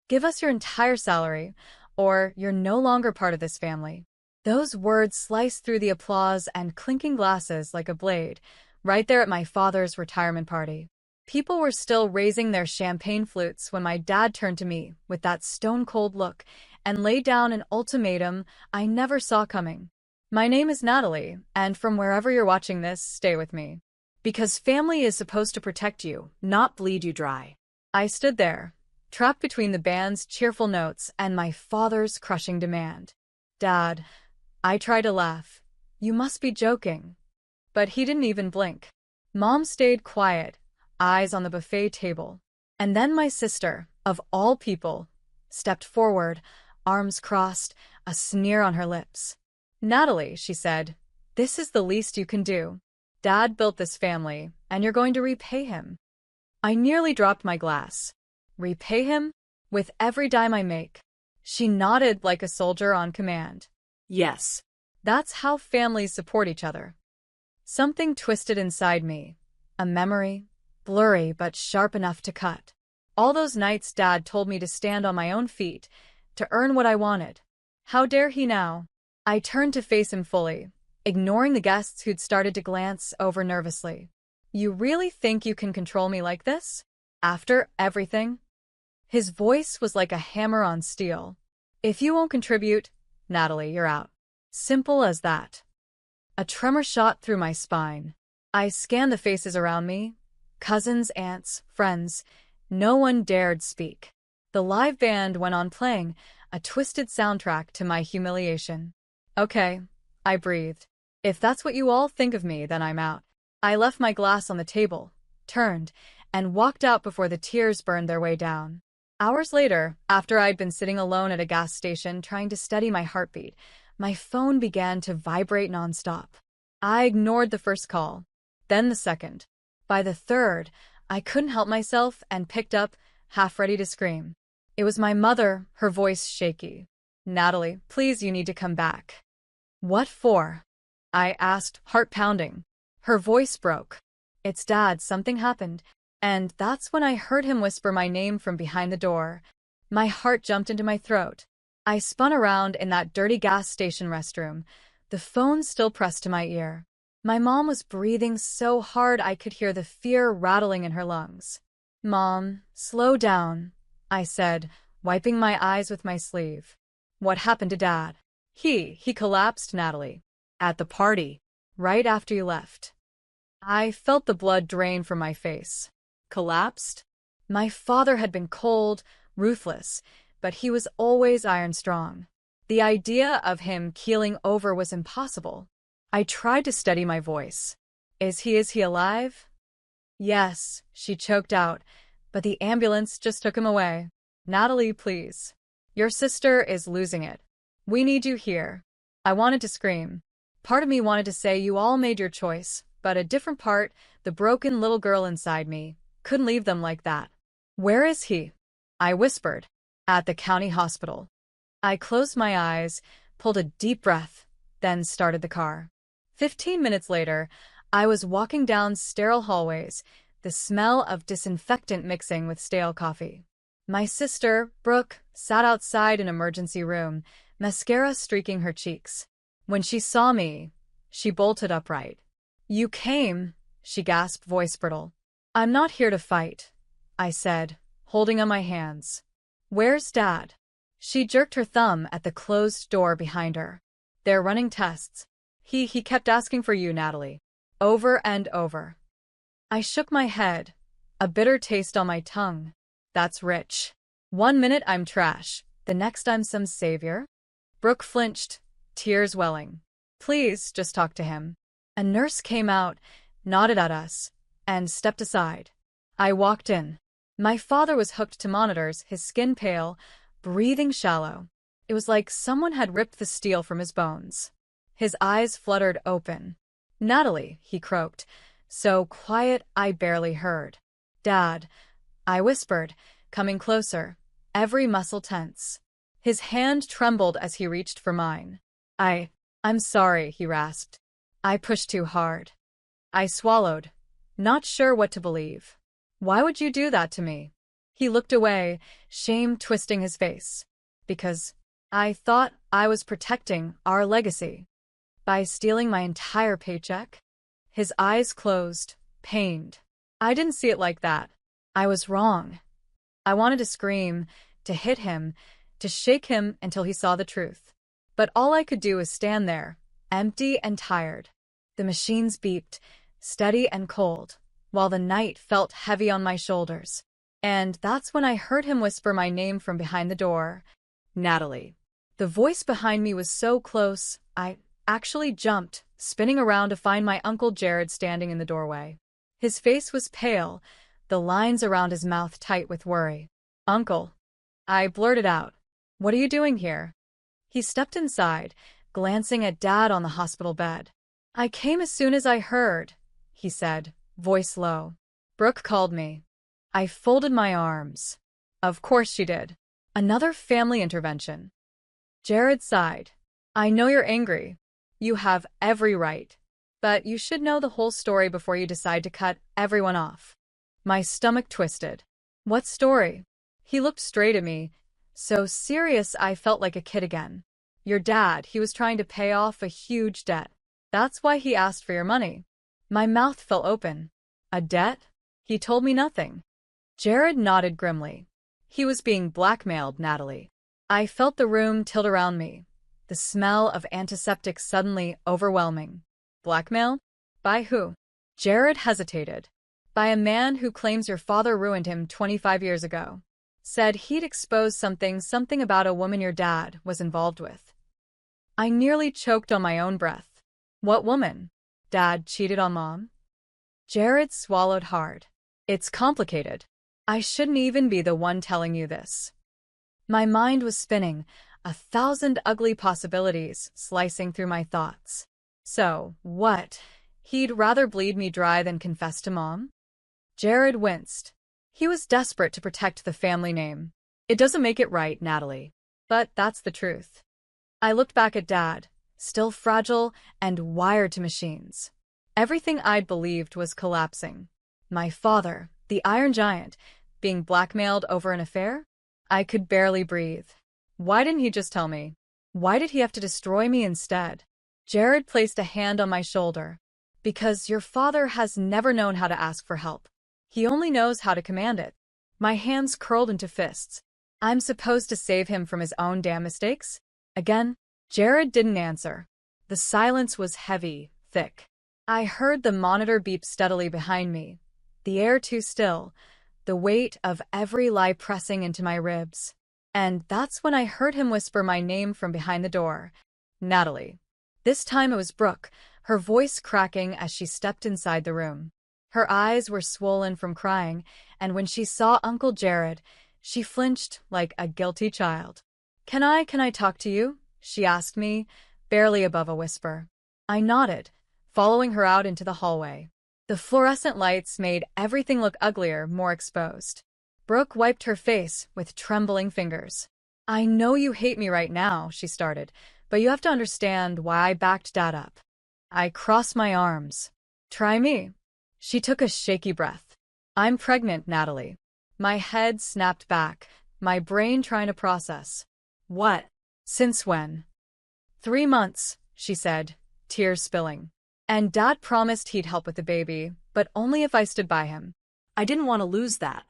Give us your entire salary, or you're no longer part of this family. Those words sliced through the applause and clinking glasses like a blade, right there at my father's retirement party. People were still raising their champagne flutes when my dad turned to me with that stone-cold look and laid down an ultimatum I never saw coming. My name is Natalie, and from wherever you're watching this, stay with me. Because family is supposed to protect you, not bleed you dry. I stood there, trapped between the band's cheerful notes and my father's crushing demand. Dad, I tried to laugh. You must be joking. But he didn't even blink. Mom stayed quiet, eyes on the buffet table. And then my sister, of all people, stepped forward, arms crossed, a sneer on her lips. Natalie, she said, this is the least you can do. Dad built this family, and you're going to repay him. I nearly dropped my glass. Repay him? With every dime I make. She nodded like a soldier on command. Yes. That's how families support each other. Something twisted inside me. A memory, blurry but sharp enough to cut. All those nights Dad told me to stand on my own feet, to earn what I wanted. How dare he now? I turned to face him fully, ignoring the guests who'd started to glance over nervously. You really think you can control me like this? After everything? His voice was like a hammer on steel. If you won't contribute, Natalie, you're out. Simple as that. A tremor shot through my spine. I scanned the faces around me. Cousins, aunts, friends. No one dared speak. The live band went on playing, a twisted soundtrack to my humiliation. Okay, I breathed. If that's what you all think of me, then I'm out. I left my glass on the table, turned, and walked out before the tears burned their way down. Hours later, after I'd been sitting alone at a gas station trying to steady my heartbeat, my phone began to vibrate nonstop. I ignored the first call, then the second. By the third, I couldn't help myself and picked up, half ready to scream. It was my mother, her voice shaky. Natalie, please, you need to come back. What for? I asked, heart pounding. Her voice broke. It's Dad, something happened. And that's when I heard him whisper my name from behind the door. My heart jumped into my throat. I spun around in that dirty gas station restroom, the phone still pressed to my ear. My mom was breathing so hard I could hear the fear rattling in her lungs. Mom, slow down, I said, wiping my eyes with my sleeve. What happened to Dad? He collapsed, Natalie. At the party, right after you left. I felt the blood drain from my face. Collapsed? My father had been cold, ruthless, but he was always iron strong. The idea of him keeling over was impossible. I tried to steady my voice. Is he alive? Yes, she choked out, but the ambulance just took him away. Natalie, please. Your sister is losing it. We need you here. I wanted to scream. Part of me wanted to say you all made your choice, but a different part, the broken little girl inside me, couldn't leave them like that. Where is he? I whispered. At the county hospital. I closed my eyes, pulled a deep breath, then started the car. 15 minutes later, I was walking down sterile hallways, the smell of disinfectant mixing with stale coffee. My sister, Brooke, sat outside an emergency room, mascara streaking her cheeks. When she saw me, she bolted upright. You came, she gasped, voice brittle. I'm not here to fight, I said, holding on my hands. Where's Dad? She jerked her thumb at the closed door behind her. They're running tests. He kept asking for you, Natalie. Over and over. I shook my head, a bitter taste on my tongue. That's rich. 1 minute I'm trash, the next I'm some savior. Brooke flinched, tears welling. Please, just talk to him. A nurse came out, nodded at us, and stepped aside. I walked in. My father was hooked to monitors, his skin pale, breathing shallow. It was like someone had ripped the steel from his bones. His eyes fluttered open. Natalie, he croaked, so quiet I barely heard. Dad, I whispered, coming closer, every muscle tense. His hand trembled as he reached for mine. I'm sorry, he rasped. I pushed too hard. I swallowed, not sure what to believe. Why would you do that to me? He looked away, shame twisting his face. Because I thought I was protecting our legacy by stealing my entire paycheck? His eyes closed, pained. I didn't see it like that. I was wrong. I wanted to scream, to hit him, to shake him until he saw the truth. But all I could do was stand there, empty and tired. The machines beeped, steady and cold, while the night felt heavy on my shoulders. And that's when I heard him whisper my name from behind the door. Natalie. The voice behind me was so close, I actually jumped, spinning around to find my Uncle Jared standing in the doorway. His face was pale, the lines around his mouth tight with worry. "Uncle," I blurted out. "What are you doing here?" He stepped inside, glancing at Dad on the hospital bed. "I came as soon as I heard," he said, voice low. "Brooke called me." I folded my arms. Of course she did. Another family intervention. Jared sighed. "I know you're angry. You have every right. But you should know the whole story before you decide to cut everyone off." My stomach twisted. "What story?" He looked straight at me, so serious I felt like a kid again. "Your dad, he was trying to pay off a huge debt. That's why he asked for your money." My mouth fell open. "A debt? He told me nothing." Jared nodded grimly. "He was being blackmailed, Natalie." I felt the room tilt around me, the smell of antiseptic suddenly overwhelming. "Blackmail? By who?" Jared hesitated. "By a man who claims your father ruined him 25 years ago. Said he'd expose something about a woman your dad was involved with." I nearly choked on my own breath. "What woman? Dad cheated on Mom?" Jared swallowed hard. "It's complicated. I shouldn't even be the one telling you this." My mind was spinning, 1,000 ugly possibilities slicing through my thoughts. So, what? He'd rather bleed me dry than confess to Mom? Jared winced. He was desperate to protect the family name. "It doesn't make it right, Natalie. But that's the truth." I looked back at Dad, still fragile and wired to machines. Everything I'd believed was collapsing. My father, the Iron Giant, being blackmailed over an affair? I could barely breathe. Why didn't he just tell me? Why did he have to destroy me instead? Jared placed a hand on my shoulder. "Because your father has never known how to ask for help. He only knows how to command it." My hands curled into fists. I'm supposed to save him from his own damn mistakes? Again? Jared didn't answer. The silence was heavy, thick. I heard the monitor beep steadily behind me, the air too still, the weight of every lie pressing into my ribs. And that's when I heard him whisper my name from behind the door. "Natalie." This time it was Brooke, her voice cracking as she stepped inside the room. Her eyes were swollen from crying, and when she saw Uncle Jared, she flinched like a guilty child. Can I talk to you?" she asked me, barely above a whisper. I nodded, following her out into the hallway. The fluorescent lights made everything look uglier, more exposed. Brooke wiped her face with trembling fingers. "I know you hate me right now," she started, "but you have to understand why I backed Dad up." I crossed my arms. "Try me." She took a shaky breath. "I'm pregnant, Natalie." My head snapped back, my brain trying to process. "What? Since when?" 3 months, she said, tears spilling. "And Dad promised he'd help with the baby, but only if I stood by him." I didn't want to lose that.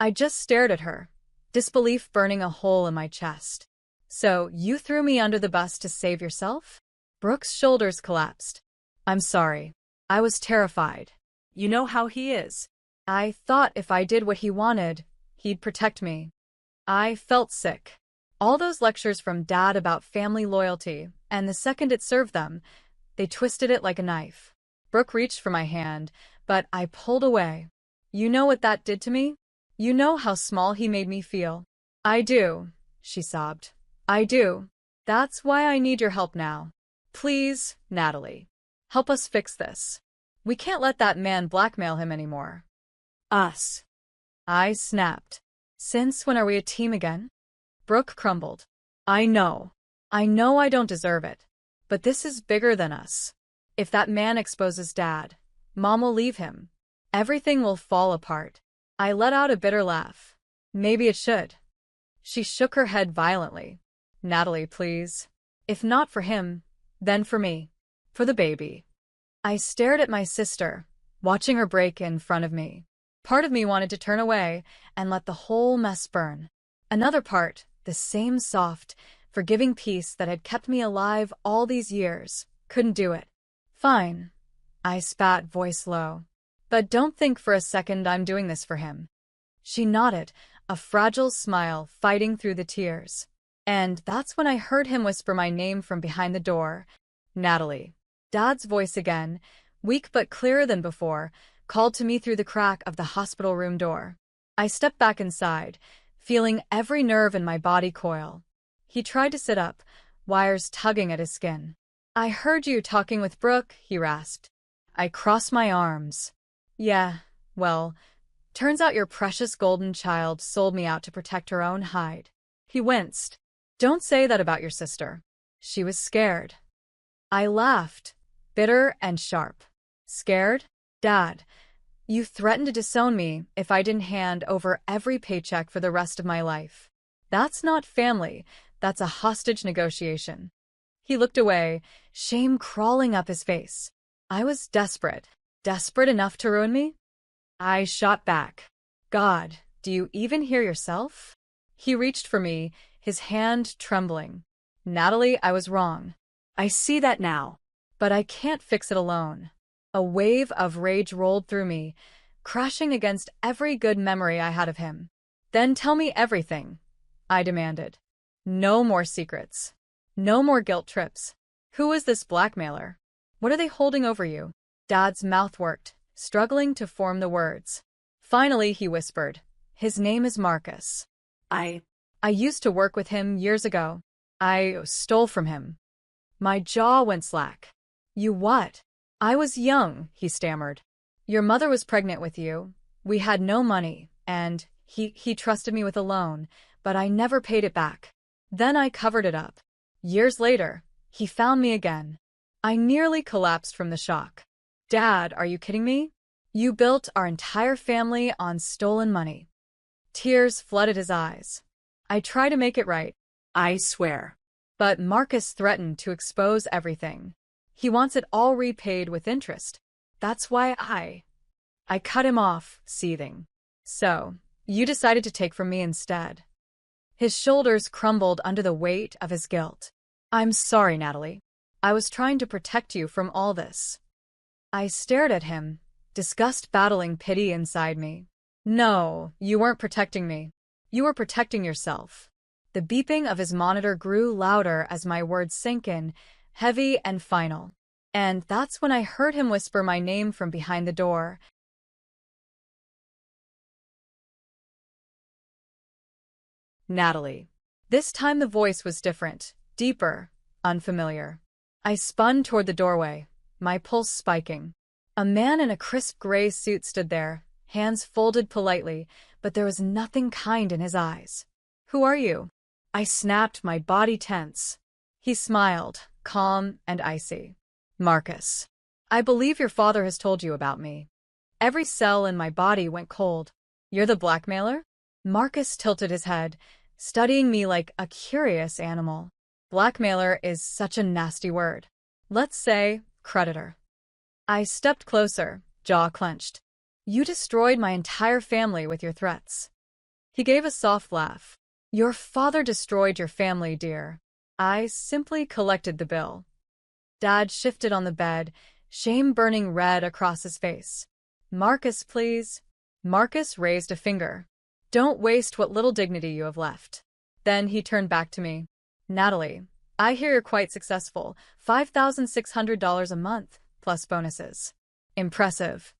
I just stared at her, disbelief burning a hole in my chest. "So you threw me under the bus to save yourself?" Brooke's shoulders collapsed. "I'm sorry. I was terrified. You know how he is. I thought if I did what he wanted, he'd protect me." I felt sick. All those lectures from Dad about family loyalty, and the second it served them, they twisted it like a knife. Brooke reached for my hand, but I pulled away. "You know what that did to me? You know how small he made me feel." "I do," she sobbed. "I do. That's why I need your help now. Please, Natalie. Help us fix this. We can't let that man blackmail him anymore." "Us." I snapped. "Since when are we a team again?" Brooke crumbled. I know I don't deserve it. But this is bigger than us. If that man exposes Dad, Mom will leave him. Everything will fall apart." I let out a bitter laugh. Maybe it should. She shook her head violently. Natalie, please. If not for him, then for me. For the baby. I stared at my sister, watching her break in front of me. Part of me wanted to turn away and let the whole mess burn. Another part, the same soft, forgiving peace that had kept me alive all these years, couldn't do it. Fine. I spat, voice low. But don't think for a second I'm doing this for him. She nodded, a fragile smile fighting through the tears. And that's when I heard him whisper my name from behind the door. Natalie. Dad's voice again, weak but clearer than before, called to me through the crack of the hospital room door. I stepped back inside, feeling every nerve in my body coil. He tried to sit up, wires tugging at his skin. I heard you talking with Brooke, he rasped. I crossed my arms. Yeah, well, turns out your precious golden child sold me out to protect her own hide. He winced. Don't say that about your sister. She was scared. I laughed, bitter and sharp. Scared? Dad, you threatened to disown me if I didn't hand over every paycheck for the rest of my life. That's not family, that's a hostage negotiation. He looked away, shame crawling up his face. I was desperate. Desperate enough to ruin me? I shot back. God, do you even hear yourself? He reached for me, his hand trembling. Natalie, I was wrong. I see that now. But I can't fix it alone. A wave of rage rolled through me, crashing against every good memory I had of him. Then tell me everything, I demanded. No more secrets. No more guilt trips. Who is this blackmailer? What are they holding over you? Dad's mouth worked, struggling to form the words. Finally, he whispered. His name is Marcus. I used to work with him years ago. I stole from him. My jaw went slack. You what? I was young, he stammered. Your mother was pregnant with you. We had no money, and he trusted me with a loan, but I never paid it back. Then I covered it up. Years later, he found me again. I nearly collapsed from the shock. Dad, are you kidding me? You built our entire family on stolen money. Tears flooded his eyes. I try to make it right. I swear. But Marcus threatened to expose everything. He wants it all repaid with interest. That's why I cut him off, seething. So, you decided to take from me instead. His shoulders crumbled under the weight of his guilt. I'm sorry, Natalie. I was trying to protect you from all this. I stared at him, disgust battling pity inside me. No, you weren't protecting me. You were protecting yourself. The beeping of his monitor grew louder as my words sank in, heavy and final. And that's when I heard him whisper my name from behind the door. Natalie. This time the voice was different, deeper, unfamiliar. I spun toward the doorway, my pulse spiking. A man in a crisp gray suit stood there, hands folded politely, but there was nothing kind in his eyes. Who are you? I snapped, my body tense. He smiled, calm and icy. Marcus. I believe your father has told you about me. Every cell in my body went cold. You're the blackmailer? Marcus tilted his head, studying me like a curious animal. Blackmailer is such a nasty word. Let's say, creditor. I stepped closer, jaw clenched. You destroyed my entire family with your threats. He gave a soft laugh. Your father destroyed your family, dear. I simply collected the bill. Dad shifted on the bed, shame burning red across his face. Marcus, please. Marcus raised a finger. Don't waste what little dignity you have left. Then he turned back to me. Natalie, I hear you're quite successful. $5,600 a month, plus bonuses. Impressive.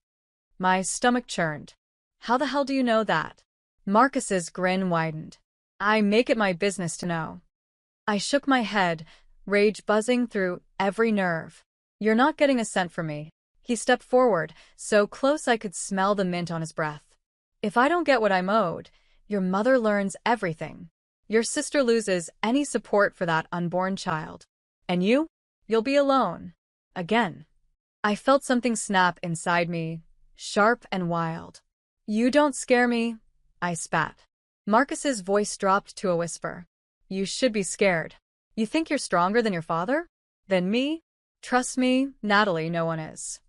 My stomach churned. How the hell do you know that? Marcus's grin widened. I make it my business to know. I shook my head, rage buzzing through every nerve. You're not getting a cent from me. He stepped forward, so close I could smell the mint on his breath. If I don't get what I'm owed, your mother learns everything. Your sister loses any support for that unborn child. And you'll be alone. Again. I felt something snap inside me, sharp and wild. You don't scare me, I spat. Marcus's voice dropped to a whisper. You should be scared. You think you're stronger than your father? Than me? Trust me, Natalie, no one is.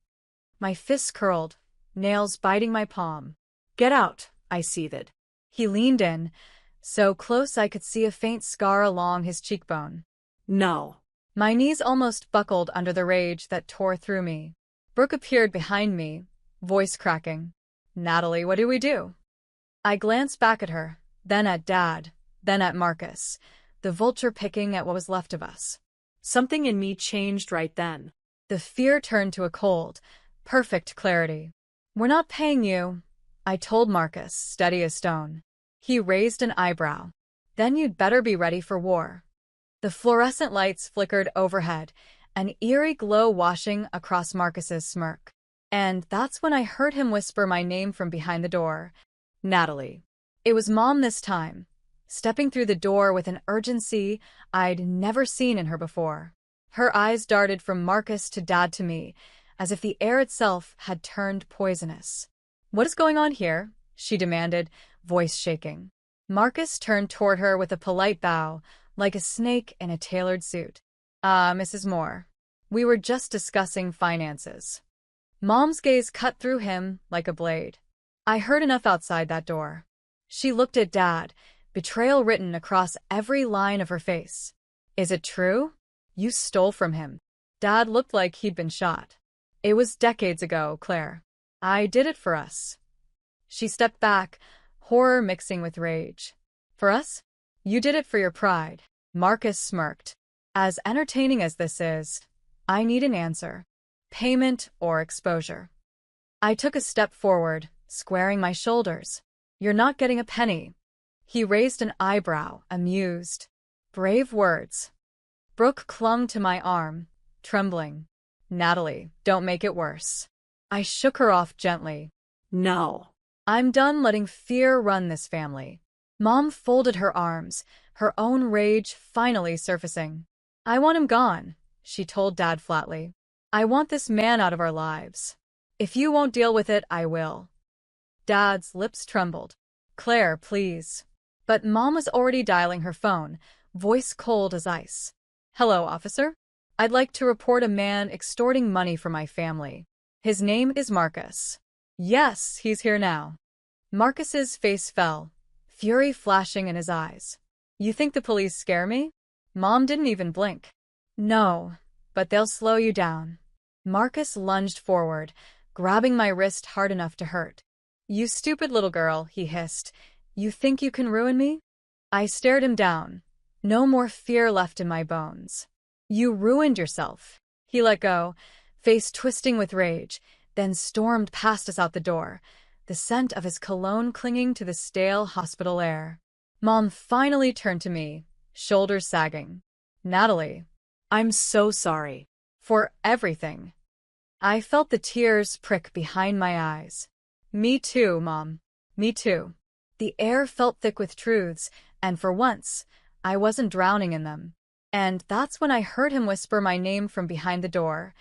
My fists curled, nails biting my palm. Get out, I seethed. He leaned in, so close I could see a faint scar along his cheekbone. No. My knees almost buckled under the rage that tore through me. Brooke appeared behind me, voice cracking. Natalie, what do we do? I glanced back at her, then at Dad, then at Marcus, the vulture picking at what was left of us. Something in me changed right then. The fear turned to a cold, perfect clarity. We're not paying you, I told Marcus, steady as stone. He raised an eyebrow. Then you'd better be ready for war. The fluorescent lights flickered overhead, an eerie glow washing across Marcus's smirk. And that's when I heard him whisper my name from behind the door. Natalie. It was Mom this time, stepping through the door with an urgency I'd never seen in her before. Her eyes darted from Marcus to Dad to me, as if the air itself had turned poisonous. What is going on here? She demanded, voice shaking. Marcus turned toward her with a polite bow, like a snake in a tailored suit. Mrs. Moore. We were just discussing finances. Mom's gaze cut through him like a blade. I heard enough outside that door. She looked at Dad, betrayal written across every line of her face. Is it true? You stole from him. Dad looked like he'd been shot. It was decades ago, Claire. I did it for us. She stepped back, horror mixing with rage. For us? You did it for your pride. Marcus smirked. As entertaining as this is, I need an answer. Payment or exposure. I took a step forward, squaring my shoulders. You're not getting a penny. He raised an eyebrow, amused. Brave words. Brooke clung to my arm, trembling. Natalie, don't make it worse. I shook her off gently. No. I'm done letting fear run this family. Mom folded her arms, her own rage finally surfacing. I want him gone, she told Dad flatly. I want this man out of our lives. If you won't deal with it, I will. Dad's lips trembled. Claire, please. But Mom was already dialing her phone, voice cold as ice. Hello, officer. I'd like to report a man extorting money from my family. His name is Marcus. Yes, he's here now. Marcus's face fell, fury flashing in his eyes. You think the police scare me? Mom didn't even blink. No, but they'll slow you down. Marcus lunged forward, grabbing my wrist hard enough to hurt. You stupid little girl, he hissed. You think you can ruin me? I stared him down. No more fear left in my bones. You ruined yourself. He let go, face twisting with rage, then stormed past us out the door, the scent of his cologne clinging to the stale hospital air. Mom finally turned to me, shoulders sagging. Natalie. I'm so sorry. For everything. I felt the tears prick behind my eyes. Me too, Mom. Me too. The air felt thick with truths, and for once, I wasn't drowning in them. And that's when I heard him whisper my name from behind the door.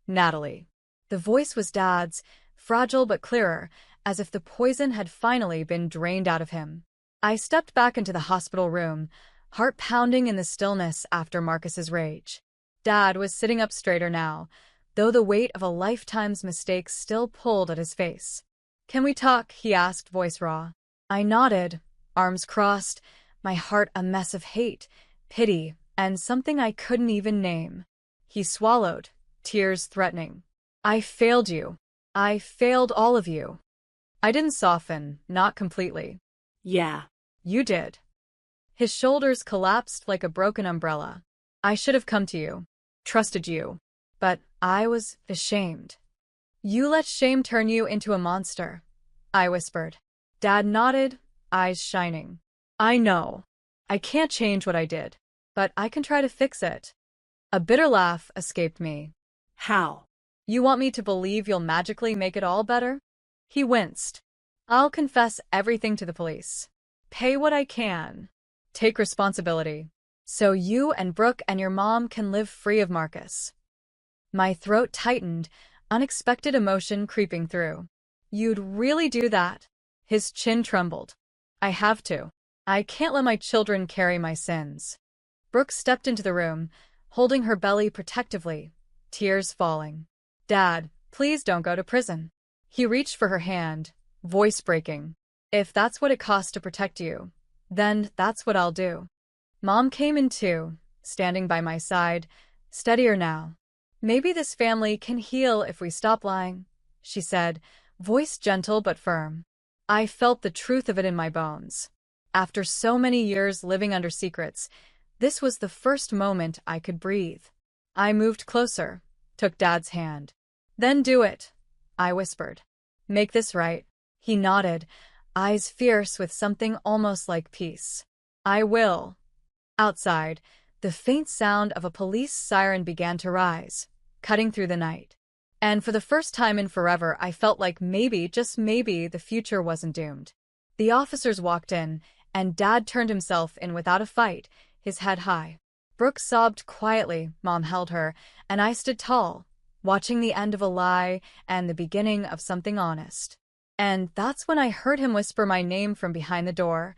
Natalie. The voice was Dad's, fragile but clearer, as if the poison had finally been drained out of him. I stepped back into the hospital room, heart pounding in the stillness after Marcus's rage. Dad was sitting up straighter now, though the weight of a lifetime's mistakes still pulled at his face. Can we talk? He asked, voice raw. I nodded, arms crossed, my heart a mess of hate, pity, and something I couldn't even name. He swallowed, tears threatening. I failed you. I failed all of you. I didn't soften, not completely. Yeah. You did. His shoulders collapsed like a broken umbrella. I should have come to you, trusted you, but I was ashamed. You let shame turn you into a monster, I whispered. Dad nodded, eyes shining. I know. I can't change what I did, but I can try to fix it. A bitter laugh escaped me. How? You want me to believe you'll magically make it all better? He winced. I'll confess everything to the police. Pay what I can. Take responsibility. So you and Brooke and your mom can live free of Marcus. My throat tightened, unexpected emotion creeping through. You'd really do that? His chin trembled. I have to. I can't let my children carry my sins. Brooke stepped into the room, holding her belly protectively, tears falling. Dad, please don't go to prison. He reached for her hand, voice breaking. If that's what it costs to protect you, then that's what I'll do. Mom came in too, standing by my side, steadier now. Maybe this family can heal if we stop lying, she said, voice gentle but firm. I felt the truth of it in my bones. After so many years living under secrets, this was the first moment I could breathe. I moved closer, took Dad's hand. Then do it, I whispered. Make this right. He nodded, eyes fierce with something almost like peace. I will. Outside, the faint sound of a police siren began to rise, cutting through the night. And for the first time in forever, I felt like maybe, just maybe, the future wasn't doomed. The officers walked in, and Dad turned himself in without a fight, his head high. Brooke sobbed quietly, Mom held her, and I stood tall, watching the end of a lie and the beginning of something honest. And that's when I heard him whisper my name from behind the door,